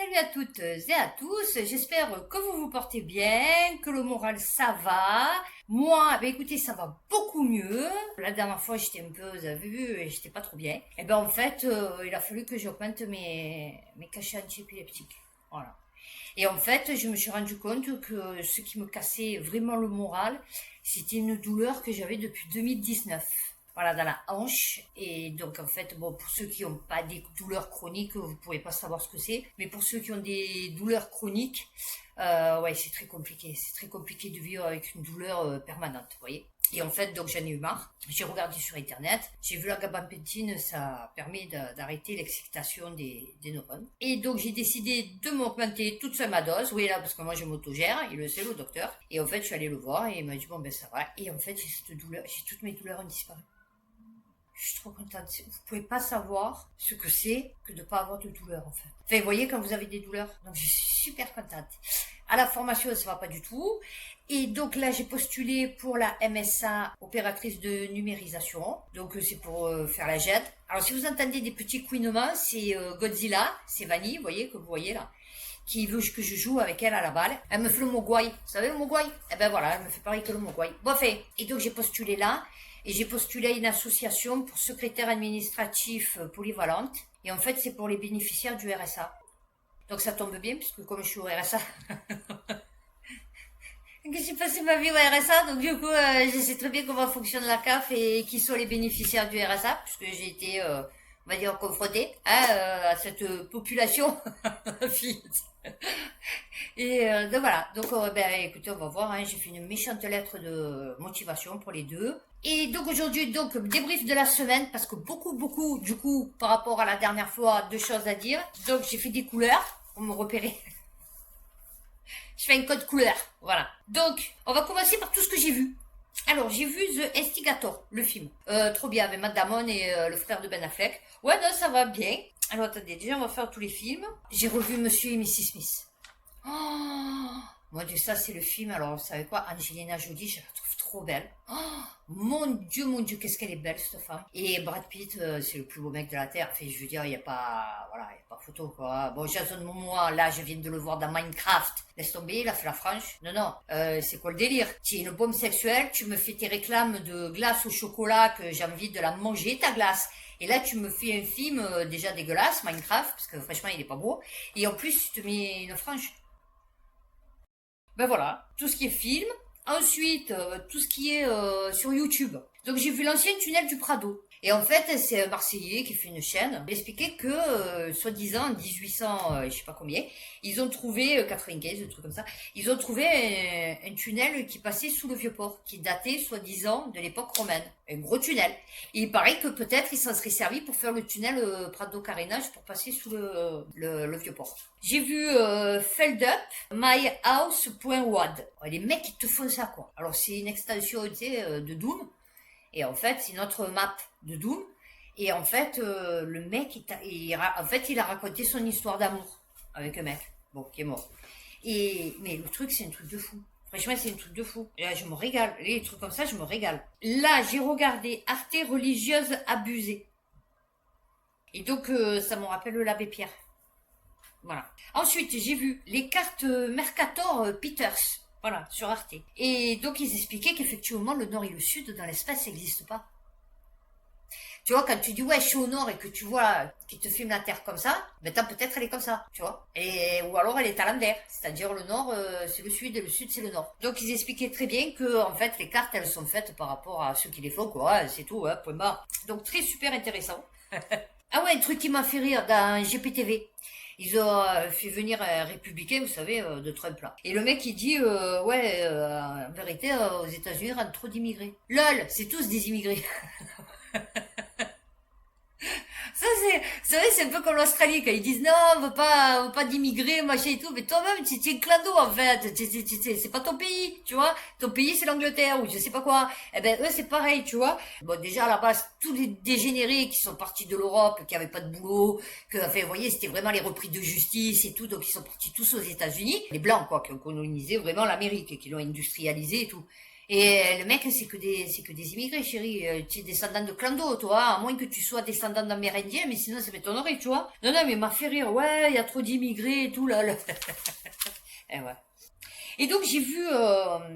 Salut à toutes et à tous, j'espère que vous vous portez bien, que le moral ça va. Moi, écoutez, ça va beaucoup mieux. La dernière fois j'étais un peu, vous avez vu, j'étais pas trop bien. Et ben en fait, il a fallu que j'augmente mes cachets anti-épileptiques. Voilà. Et en fait, je me suis rendu compte que ce qui me cassait vraiment le moral, c'était une douleur que j'avais depuis 2019. Voilà, dans la hanche. Et donc, en fait, bon, pour ceux qui n'ont pas des douleurs chroniques, vous ne pouvez pas savoir ce que c'est. Mais pour ceux qui ont des douleurs chroniques, ouais, c'est très compliqué. C'est très compliqué de vivre avec une douleur permanente, vous voyez. Et en fait, donc j'en ai eu marre. J'ai regardé sur internet, j'ai vu la gabapentin, ça permet d'arrêter l'excitation des neurones. Et donc j'ai décidé de m'augmenter toute seule ma dose, oui là, parce que moi je m'autogère, il le sait le docteur. Et en fait, je suis allée le voir et il m'a dit bon ben ça va. Et en fait, j'ai cette douleur, j'ai toutes mes douleurs ont disparu. Je suis trop contente. Vous pouvez pas savoir ce que c'est que de pas avoir de douleur, en fait. Enfin, vous voyez, quand vous avez des douleurs. Donc, je suis super contente. À la formation, ça va pas du tout. Et donc, là, j'ai postulé pour la MSA, opératrice de numérisation. Donc, c'est pour faire la jette. Alors, si vous entendez des petits couinements, c'est Godzilla, c'est Vanille, vous voyez, que vous voyez là, qui veut que je joue avec elle à la balle. Elle me fait le mogwai. Vous savez le mogwai? Eh ben voilà, elle me fait pareil que le mogwai. Bon, fait. Et donc, j'ai postulé là. Et j'ai postulé à une association pour secrétaire administratif polyvalente. Et en fait, c'est pour les bénéficiaires du RSA. Donc ça tombe bien, puisque comme je suis au RSA, j'ai passé ma vie au RSA, donc du coup, je sais très bien comment fonctionne la CAF et qui sont les bénéficiaires du RSA, puisque j'ai été, on va dire, confrontée à cette population. Et donc voilà, donc ben, écoutez, on va voir, hein, j'ai fait une méchante lettre de motivation pour les deux. Et donc aujourd'hui, donc débrief de la semaine, parce que beaucoup, du coup, par rapport à la dernière fois, deux choses à dire. Donc j'ai fait des couleurs pour me repérer. Je fais un code couleur, voilà. Donc, on va commencer par tout ce que j'ai vu. Alors, j'ai vu The Instigator, le film. Trop bien, avec Matt Damon et le frère de Ben Affleck. Ouais, non, ça va bien. Alors, attendez, déjà, on va faire tous les films. J'ai revu Monsieur et Mrs. Smith. Oh, mon Dieu, ça, c'est le film. Alors, vous savez quoi? Angelina Jolie, je la trouve trop belle. Oh, mon Dieu, qu'est-ce qu'elle est belle, cette femme. Et Brad Pitt, c'est le plus beau mec de la Terre. Enfin, je veux dire, il n'y a pas, voilà, il n'y a pas photo, quoi. Bon, Jason Momoa, là, je viens de le voir dans Minecraft. Laisse tomber, il a fait la franche. Non, non, c'est quoi le délire? Tu es une bombe sexuelle, tu me fais tes réclames de glace au chocolat, que j'ai envie de la manger, ta glace. Et là, tu me fais un film déjà dégueulasse, Minecraft, parce que franchement, il est pas beau. Et en plus, tu te mets une frange. Ben voilà, tout ce qui est film. Ensuite, tout ce qui est sur YouTube. Donc j'ai vu l'ancien tunnel du Prado. Et en fait, c'est un Marseillais qui fait une chaîne. Il expliquait que, soi-disant, en 1800, je sais pas combien, ils ont trouvé, 95, un truc comme ça, ils ont trouvé un tunnel qui passait sous le Vieux-Port, qui datait, soi-disant, de l'époque romaine. Un gros tunnel. Et il paraît que peut-être il s'en serait servi pour faire le tunnel Prado-Carénage pour passer sous le Vieux-Port. J'ai vu Feldup, myhouse.wad. Les mecs, ils te font ça, quoi. Alors, c'est une extension, tu sais, de Doom. Et en fait, c'est notre map de Doom. Et en fait, le mec, en fait, il a raconté son histoire d'amour avec un mec, bon, qui est mort. Mais le truc, c'est un truc de fou. Franchement, c'est un truc de fou. Et là, je me régale. Les trucs comme ça, je me régale. Là, j'ai regardé Arte religieuse abusée. Et donc, ça me rappelle l'abbé Pierre. Voilà. Ensuite, j'ai vu les cartes Mercator Peters. Voilà, sur Arte. Et donc, ils expliquaient qu'effectivement, le nord et le sud, dans l'espace, ça n'existe pas. Tu vois, quand tu dis, ouais, je suis au nord et que tu vois qu'ils te filment la Terre comme ça, ben, peut-être elle est comme ça, tu vois. Ou alors, elle est à l'envers. C'est-à-dire, le nord, c'est le sud et le sud, c'est le nord. Donc, ils expliquaient très bien que, en fait, les cartes, elles sont faites par rapport à ceux qui les font, quoi. C'est tout, hein, point barre. Donc, très super intéressant. Ah ouais, un truc qui m'a fait rire dans GPTV. Ils ont fait venir un républicain, vous savez, de Trump là. Et le mec il dit, ouais, en vérité, aux États-Unis, il y a trop d'immigrés. LOL, c'est tous des immigrés. Ça c'est vrai, c'est un peu comme l'Australie quand ils disent non, on veut pas d'immigrés, machin et tout, mais toi-même tu es un clado en fait, c'est pas ton pays, tu vois, ton pays c'est l'Angleterre ou je sais pas quoi, eh ben eux c'est pareil, tu vois. Bon déjà à la base tous les dégénérés qui sont partis de l'Europe, qui avaient pas de boulot, enfin vous voyez c'était vraiment les repris de justice et tout, donc ils sont partis tous aux États-Unis, les blancs quoi, qui ont colonisé vraiment l'Amérique et qui l'ont industrialisé et tout. Et le mec, c'est que des immigrés, chérie. Tu es descendant de clando, toi, à moins que tu sois descendant d'Amérindiens, mais sinon ça m'étonnerait, tu vois. Non, non, mais il m'a fait rire. Ouais, il y a trop d'immigrés et tout, là. Et ouais. Et donc j'ai vu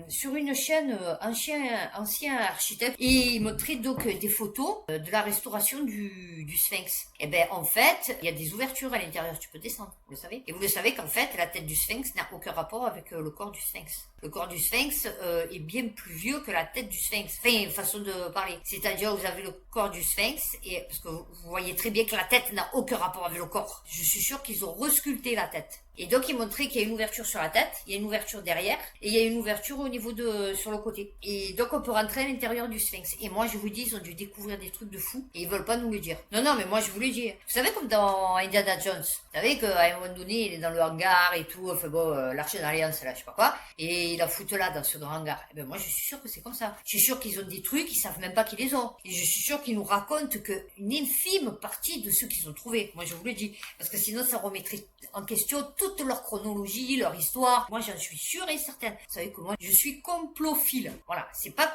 sur une chaîne ancien architecte et il montrait donc des photos de la restauration du Sphinx. Et ben en fait, il y a des ouvertures à l'intérieur, tu peux descendre, vous le savez. Et vous le savez qu'en fait, la tête du Sphinx n'a aucun rapport avec le corps du Sphinx. Le corps du Sphinx est bien plus vieux que la tête du Sphinx. Enfin, façon de parler. C'est-à-dire, vous avez le corps du Sphinx, et parce que vous voyez très bien que la tête n'a aucun rapport avec le corps. Je suis sûre qu'ils ont resculpté la tête. Et donc, ils montraient qu'il y a une ouverture sur la tête, il y a une ouverture derrière, et il y a une ouverture au niveau sur le côté. Et donc, on peut rentrer à l'intérieur du Sphinx. Et moi, je vous dis, ils ont dû découvrir des trucs de fou, et ils veulent pas nous le dire. Non, non, mais moi, je vous le dis. Vous savez, comme dans Indiana Jones. Vous savez qu'à un moment donné, il est dans le hangar et tout, enfin bon, l'Arche d'Alliance, là, je sais pas quoi, et il a foutu là, dans ce grand hangar. Et ben, moi, je suis sûre que c'est comme ça. Je suis sûre qu'ils ont des trucs, ils savent même pas qu'ils les ont. Et je suis sûre qu'ils nous racontent qu'une infime partie de ceux qu'ils ont trouvés. Moi, je vous le dis. Parce que sinon, ça remettrait en question toute leur chronologie, leur histoire. Moi, j'en suis sûre et certaine. Vous savez que moi, je suis complophile. Voilà. C'est pas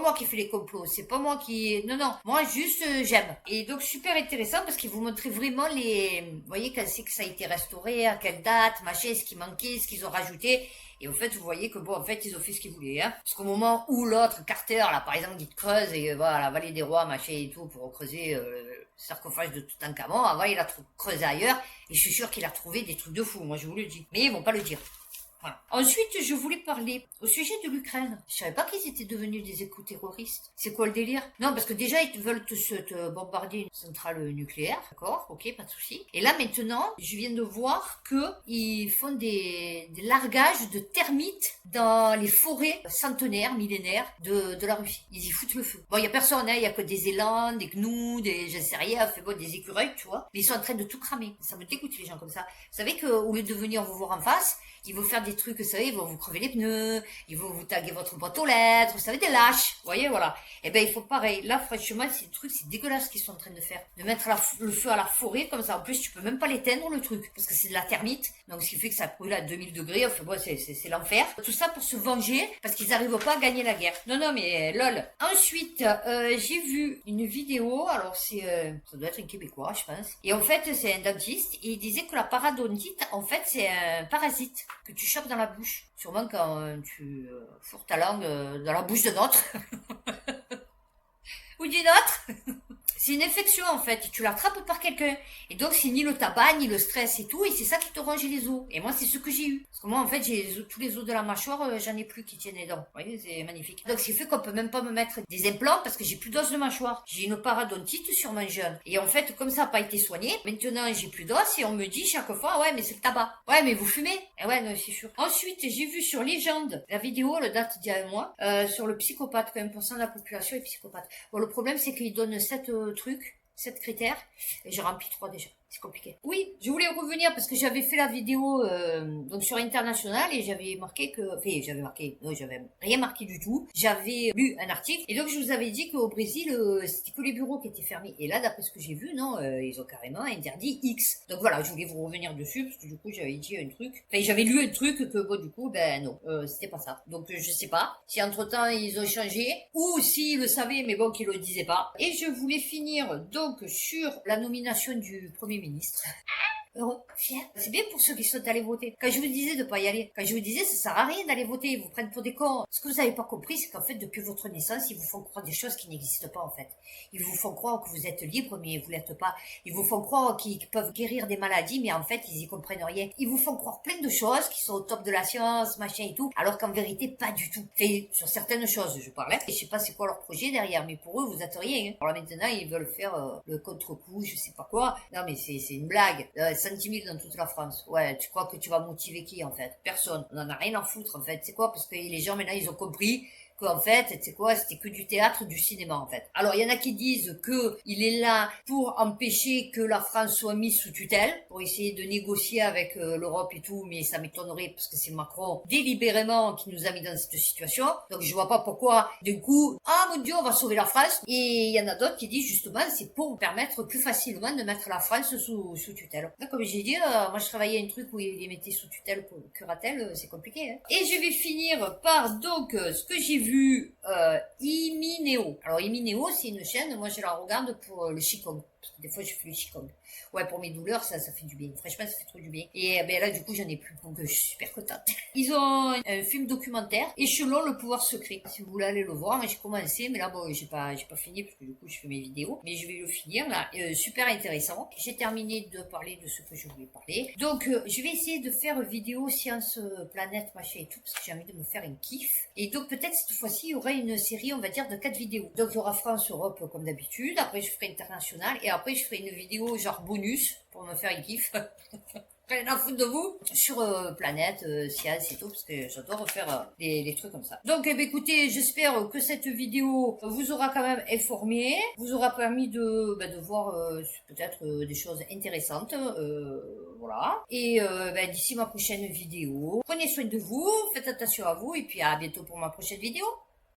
moi qui fais les complots. C'est pas moi qui, non, non. Moi, juste, j'aime. Et donc, super intéressant parce qu'ils vous montraient vraiment vous voyez, quand c'est que ça a été restauré, à quelle date, machin, ce qui manquait, ce qu'ils ont rajouté. Et au fait, vous voyez que bon, en fait, ils ont fait ce qu'ils voulaient, hein. Parce qu'au moment où l'autre, Carter, là, par exemple, il creuse et va à la vallée des rois, machin et tout, pour creuser le sarcophage de Toutankhamon, avant, il a creusé ailleurs, et je suis sûr qu'il a trouvé des trucs de fou, moi, je vous le dis. Mais ils vont pas le dire. Voilà. Ensuite, je voulais parler au sujet de l'Ukraine. Je savais pas qu'ils étaient devenus des éco-terroristes. C'est quoi le délire? Non, parce que déjà, ils veulent te bombarder une centrale nucléaire. D'accord, ok, pas de souci. Et là, maintenant, je viens de voir qu'ils font des largages de termites dans les forêts centenaires, millénaires de la Russie. Ils y foutent le feu. Bon, il y a personne, hein. Il y a que des élans, des gnous, je sais rien, fait bon, des écureuils, tu vois. Mais ils sont en train de tout cramer. Ça me dégoûte, les gens comme ça. Vous savez qu'au lieu de venir vous voir en face, ils vont faire des trucs, vous savez, ils vont vous crever les pneus, ils vont vous taguer votre boîte aux lettres, vous savez, des lâches, vous voyez, voilà. Et ben, il faut pareil. Là, franchement, c'est des trucs, c'est dégueulasse ce qu'ils sont en train de faire. De mettre le feu à la forêt, comme ça. En plus, tu peux même pas l'éteindre, le truc, parce que c'est de la thermite. Donc, ce qui fait que ça brûle à 2000 degrés. Enfin, bon, c'est l'enfer. Tout ça pour se venger, parce qu'ils n'arrivent pas à gagner la guerre. Non, non, mais, lol. Ensuite, j'ai vu une vidéo, alors ça doit être un Québécois, je pense. Et en fait, c'est un dentiste, et il disait que la parodontite, en fait, c'est un parasite que tu chopes dans la bouche. Sûrement quand tu fourres ta langue dans la bouche d'un autre. Ou d'une autre. C'est une infection en fait, tu l'attrapes par quelqu'un. Et donc c'est ni le tabac, ni le stress et tout, et c'est ça qui te ronge les os. Et moi c'est ce que j'ai eu. Parce que moi en fait tous les os de la mâchoire, j'en ai plus qui tiennent les dents. Vous voyez, c'est magnifique. Donc c'est fait qu'on peut même pas me mettre des implants parce que j'ai plus d'os de mâchoire. J'ai une parodontite sur mon jeune. Et en fait comme ça n'a pas été soigné, maintenant j'ai plus d'os et on me dit chaque fois ouais mais c'est le tabac. Ouais mais vous fumez. Et ouais non c'est sûr. Ensuite j'ai vu sur Légende, la vidéo, elle date d'il y a un mois, sur le psychopathe, 1% de la population est psychopathe. Bon le problème c'est qu'il donne 7 critères, et j'ai rempli 3 déjà. C'est compliqué. Oui, je voulais revenir parce que j'avais fait la vidéo donc sur International et j'avais marqué non, j'avais rien marqué du tout. J'avais lu un article et donc je vous avais dit qu'au Brésil, c'était que les bureaux qui étaient fermés. Et là, d'après ce que j'ai vu, non, ils ont carrément interdit X. Donc voilà, je voulais vous revenir dessus parce que du coup, j'avais dit un truc. Enfin, j'avais lu un truc que bon, du coup, ben non, c'était pas ça. Donc je sais pas si entre-temps ils ont changé ou s'ils le savaient, mais bon, qu'ils le disaient pas. Et je voulais finir donc sur la nomination du Premier ministre. Heureux, fier. C'est bien pour ceux qui sont allés voter. Quand je vous disais de pas y aller, quand je vous disais ça sert à rien d'aller voter, ils vous prennent pour des cons. Ce que vous avez pas compris, c'est qu'en fait, depuis votre naissance, ils vous font croire des choses qui n'existent pas en fait. Ils vous font croire que vous êtes libre, mais vous l'êtes pas. Ils vous font croire qu'ils peuvent guérir des maladies, mais en fait, ils y comprennent rien. Ils vous font croire plein de choses qui sont au top de la science, machin et tout, alors qu'en vérité, pas du tout. Enfin, sur certaines choses, je parlais. Et je sais pas c'est quoi leur projet derrière, mais pour eux, vous êtes rien. Hein. Alors là, maintenant, ils veulent faire le contre-coup, je sais pas quoi. Non, mais c'est une blague. 110 000 dans toute la France. Ouais, tu crois que tu vas motiver qui, en fait? Personne. On en a rien à foutre, en fait. C'est quoi? Parce que les gens, maintenant, ils ont compris qu'en fait, c'est quoi, c'était que du théâtre, du cinéma, en fait. Alors, il y en a qui disent que il est là pour empêcher que la France soit mise sous tutelle, pour essayer de négocier avec l'Europe et tout, mais ça m'étonnerait parce que c'est Macron délibérément qui nous a mis dans cette situation. Donc, je vois pas pourquoi, d'un coup, ah mon Dieu, on va sauver la France. Et il y en a d'autres qui disent justement, c'est pour permettre plus facilement de mettre la France sous tutelle. Donc, comme j'ai dit, moi je travaillais à un truc où ils les mettaient sous tutelle pour curatelle, c'est compliqué. Hein. Et je vais finir par donc ce que j'ai vu vu Imineo. Alors Imineo, c'est une chaîne, moi je la regarde pour le Qigong. Parce que des fois je fais le Qigong. Ouais, pour mes douleurs, ça fait du bien. Franchement, ça fait trop du bien. Et ben là, du coup, j'en ai plus, donc je suis super contente. Ils ont un film documentaire, Échelon, le pouvoir secret. Si vous voulez aller le voir, j'ai commencé, mais là, bon, j'ai pas fini, parce que du coup, je fais mes vidéos. Mais je vais le finir, là. Super intéressant. J'ai terminé de parler de ce que je voulais parler. Donc, je vais essayer de faire une vidéo science, planète, machin et tout, parce que j'ai envie de me faire un kiff. Et donc, peut-être cette fois-ci, il y aura une série, on va dire, de 4 vidéos. Donc, il y aura France, Europe, comme d'habitude. Après, je ferai international. Et après, je ferai une vidéo genre bonus pour me faire un kiff. Rien à foutre de vous sur planète, science et tout, parce que j'adore faire des trucs comme ça. Donc, eh bien, écoutez, j'espère que cette vidéo vous aura quand même informé, vous aura permis de voir peut-être des choses intéressantes, voilà. Et d'ici ma prochaine vidéo, prenez soin de vous, faites attention à vous, et puis à bientôt pour ma prochaine vidéo.